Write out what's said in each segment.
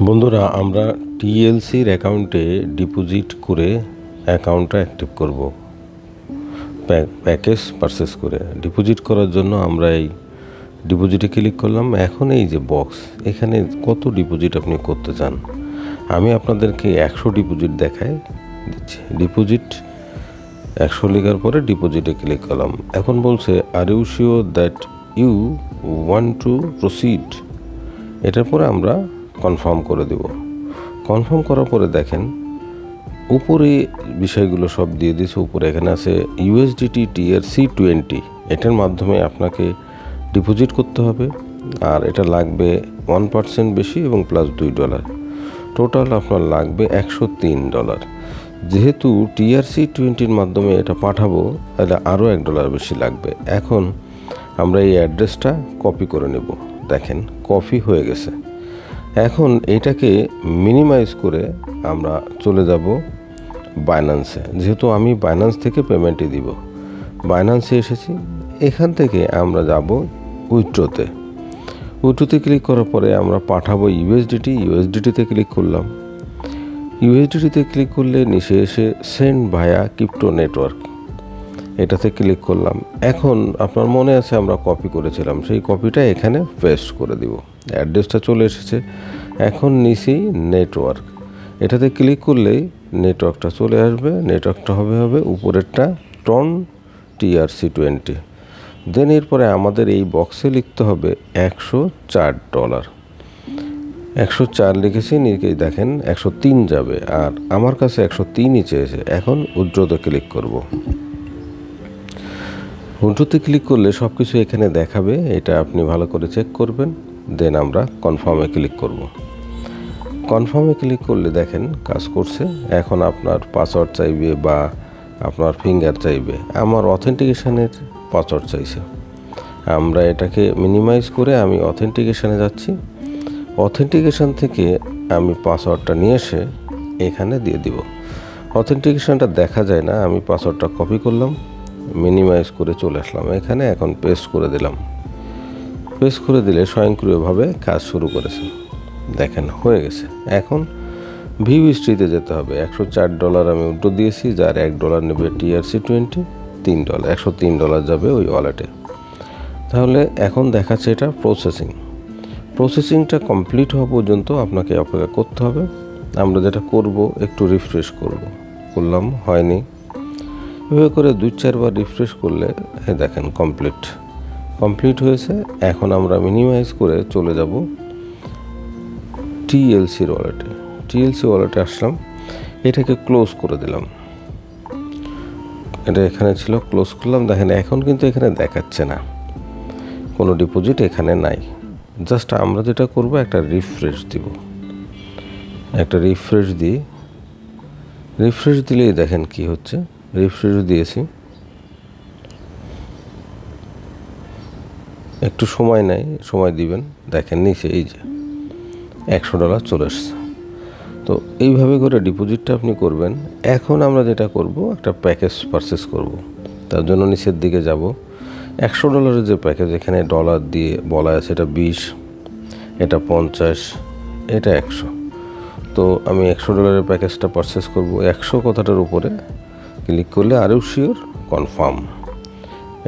বন্ধুরা, আমরা টিএলসির অ্যাকাউন্টে ডিপোজিট করে অ্যাকাউন্টটা অ্যাক্টিভ করব। প্যাকেজ পারচেস করে ডিপোজিট করার জন্য আমরা এই ডিপোজিটে ক্লিক করলাম। এখন এই যে বক্স, এখানে কত ডিপোজিট আপনি করতে চান, আমি আপনাদেরকে 100 ডিপোজিট দেখাই দিচ্ছি। ডিপোজিট 100 লেখার পরে ডিপোজিটে ক্লিক করলাম। এখন বলছে are you sure that you want to proceed, এটার পরে আমরা কনফার্ম করে দেব। কনফার্ম করার পরে দেখেন উপরে বিষয়গুলো সব দিয়ে দিয়েছে। উপরে এখানে আছে USDT TRC20, এটার মাধ্যমে আপনাকে ডিপোজিট করতে হবে। আর এটা লাগবে 1% বেশি এবং প্লাস $2। টোটাল আপনার লাগবে $103। যেহেতু TRC20-র মাধ্যমে এটা পাঠাবো, তাহলে আরও $1 বেশি লাগবে। এখন আমরা এই অ্যাড্রেসটা কপি করে নেব। দেখেন কপি হয়ে গেছে। এখন এটাকে মিনিমাইজ করে আমরা চলে যাব বাইন্যান্সে। যেহেতু আমি বাইন্যান্স থেকে পেমেন্টই দিব, বাইন্যান্সে এসেছি। এখান থেকে আমরা যাব উইথড্রোতে। উইথড্রোতে ক্লিক করার পরে আমরা পাঠাবো USDT-তে ক্লিক করলাম। USDT-তে ক্লিক করলে নিচে এসে সেন্ড ভায়া ক্রিপ্টো নেটওয়ার্ক, এটাতে ক্লিক করলাম। এখন আপনার মনে আছে আমরা কপি করেছিলাম, সেই কপিটা এখানে পেস্ট করে দিব। অ্যাড্রেসটা চলে এসেছে। এখন নিচেই নেটওয়ার্ক, এটাতে ক্লিক করলেই নেটওয়ার্কটা চলে আসবে। নেটওয়ার্কটা হবে উপরেরটা টন TRC20। দেন এরপরে আমাদের এই বক্সে লিখতে হবে $104। 104 লিখেছি, নিচে দেখেন 103 যাবে, আর আমার কাছে 103ই চেয়েছে। এখন উইথড্রোতে ক্লিক করব। উইথড্রোতে ক্লিক করলে সব কিছু এখানে দেখাবে, এটা আপনি ভালো করে চেক করবেন। দেন আমরা কনফার্মে ক্লিক করব। কনফার্মে ক্লিক করলে দেখেন কাজ করছে। এখন আপনার পাসওয়ার্ড চাইবে বা আপনার ফিঙ্গার চাইবে। আমার অথেন্টিকেশনের পাসওয়ার্ড চাইছে। আমরা এটাকে মিনিমাইজ করে আমি অথেন্টিকেশনে যাচ্ছি। অথেন্টিকেশন থেকে আমি পাসওয়ার্ডটা নিয়ে এসে এখানে দিয়ে দিব। অথেন্টিকেশনটা দেখা যায় না, আমি পাসওয়ার্ডটা কপি করলাম, মিনিমাইজ করে চলে আসলাম এখানে। এখন পেস্ট করে দিলাম। পেস্ট করে দিলে স্বয়ংক্রিয়ভাবে কাজ শুরু করেছে। দেখেন হয়ে গেছে। এখন ভিউ হিস্ট্রিতে যেতে হবে। $104 আমি উইথড্র দিয়েছি, যার $1 নেবে TRC20, $3, $103 যাবে ওই ওয়ালেটে। তাহলে এখন দেখাচ্ছে এটা প্রসেসিংটা কমপ্লিট হওয়া পর্যন্ত আপনাকে অপেক্ষা করতে হবে। আমরা যেটা করব, একটু রিফ্রেশ করলাম, হয়নি। এভাবে করে 2-4 বার রিফ্রেশ করলে দেখেন কমপ্লিট হয়েছে। এখন আমরা মিনিমাইজ করে চলে যাব TLCর ওয়ালেটে। TLC ওয়ালেটে আসলাম, এটাকে ক্লোজ করে দিলাম। এটা এখানে ছিল, ক্লোজ করলাম। দেখেন এখন কিন্তু এখানে দেখাচ্ছে না, কোনো ডিপোজিট এখানে নাই। জাস্ট আমরা যেটা করব, একটা রিফ্রেশ দিব। একটা রিফ্রেশ দিলেই দেখেন কি হচ্ছে। রিফ্রেশ দিয়েছি, একটু সময় দিবেন। দেখেন নিচে এই যে $100 চলে আসছে। তো এইভাবে করে ডিপোজিটটা আপনি করবেন। এখন আমরা যেটা করব, একটা প্যাকেজ পারচেস করব। তার জন্য নিচের দিকে যাব। $100 যে প্যাকেজ, এখানে ডলার দিয়ে বলা আছে এটা 20, এটা 50, এটা 100। তো আমি $100 প্যাকেজটা পারচেস করব। 100 কথাটার উপরে ক্লিক করলে আরও শিওর কনফার্ম,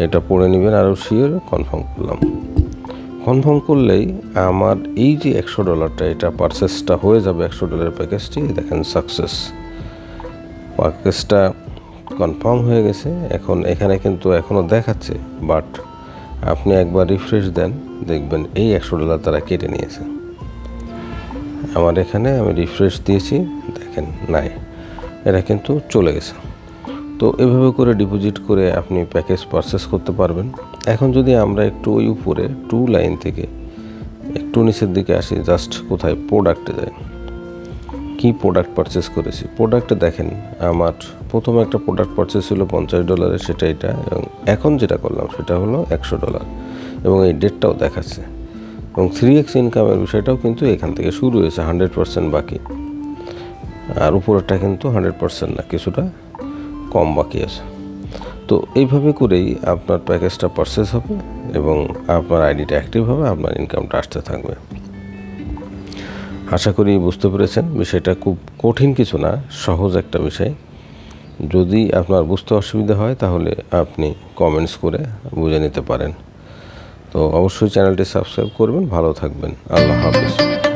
এটা পড়ে নেবেন। আরও শিওর কনফার্ম করলাম। কনফার্ম করলেই আমার এই যে $100, এটা পারচেসটা হয়ে যাবে। $100 প্যাকেজটি দেখেন সাকসেস, প্যাকেজটা কনফার্ম হয়ে গেছে। এখন এখানে কিন্তু এখনও দেখাচ্ছে, বাট আপনি একবার রিফ্রেশ দেন, দেখবেন এই $100 তারা কেটে নিয়েছে। আমার এখানে আমি রিফ্রেশ দিয়েছি, দেখেন নাই, এটা কিন্তু চলে গেছে। তো এভাবে করে ডিপোজিট করে আপনি প্যাকেজ পারচেস করতে পারবেন। এখন যদি আমরা একটু ওই উপরে 2 লাইন থেকে একটু নিচের দিকে আসি, জাস্ট কোথায় প্রোডাক্টে যাই, কি প্রোডাক্ট পারচেস করেছি। প্রোডাক্টে দেখেন আমার প্রথমে একটা প্রোডাক্ট পারচেস ছিল $50, সেটা এটা। এবং এখন যেটা করলাম সেটা হলো $100, এবং এই ডেটটাও দেখাচ্ছে। এবং 3x ইনকামের বিষয়টাও কিন্তু এখান থেকে শুরু হয়েছে, 100% বাকি। আর উপরেরটা কিন্তু 100% না, কিছুটা কম বাকি আছে। তো এইভাবে করেই আপনার প্যাকেজটা পারচেস হবে এবং আপনার আইডিটা অ্যাক্টিভ হবে, আপনার ইনকামটা আসতে থাকবে। আশা করি বুঝতে পেরেছেন বিষয়টা খুব কঠিন কিছু না, সহজ একটা বিষয়। যদি আপনার বুঝতে অসুবিধা হয় তাহলে আপনি কমেন্টস করে বুঝে নিতে পারেন। তো অবশ্যই চ্যানেলটি সাবস্ক্রাইব করবেন। ভালো থাকবেন। আল্লাহ হাফেজ।